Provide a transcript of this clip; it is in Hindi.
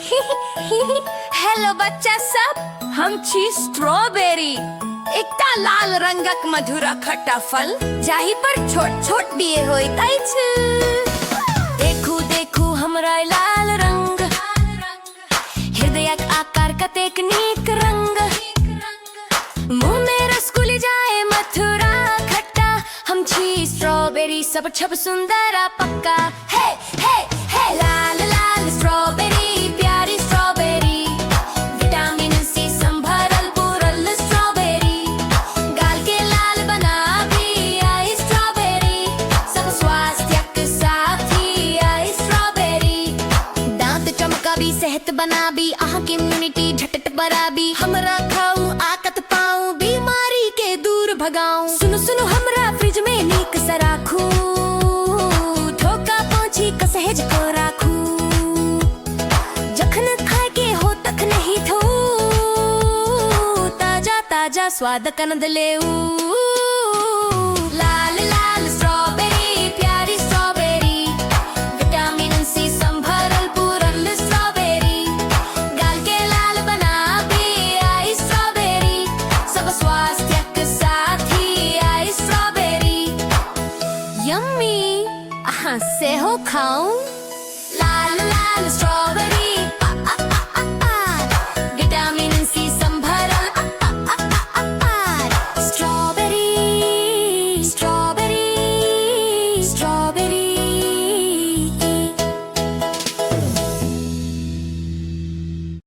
हेलो बच्चा सब, हम छी स्ट्रॉबेरी, एकटा लाल रंगक मधुर खट्टा फल जाहि पर छोट छोट बिए होइत अछि। देखू देखू हमरा लाल रंग, हृदयक आकार कतेक नीक रंग, मुंह में रसगुल्ले जाए मथुरा खट्टा। हम छी स्ट्रॉबेरी, सब छब सुंदर आ पक्का। हे हे हे लाल लाल स्ट्रॉबेरी, प्यारी स्ट्रॉबेरी, विटामिन सी संभरल पूरल स्ट्रॉबेरी, गाल के लाल बनाबी आई स्ट्रॉबेरी, सब स्वास्थ्यक साथी आई स्ट्रॉबेरी, दांत चमकाबी सेहत बनाबी, अहाँ के इम्यूनिटी झटट बढ़ाबी, हमरा खाऊं आकत पाऊं बीमारी के दूर भगाऊं। सुनो सुनो हमरा फ्रिज में नीक से राखू, धोखा पोंछी कसहेज को राखू, जखन खाए के हो तखन ही थू, ताजा ताजा स्वाद कनद लेऊ। लाल लाल स्ट्रॉबेरी, प्यारी स्ट्रॉबेरी, विटामिन सी संभरल पूरल स्ट्रॉबेरी, गाल के लाल बनाबी आई स्ट्रॉबेरी, सब स्वास्थ्यक साथी आई स्ट्रॉबेरी। यम्मी, अहाँ सेहो खाऊं।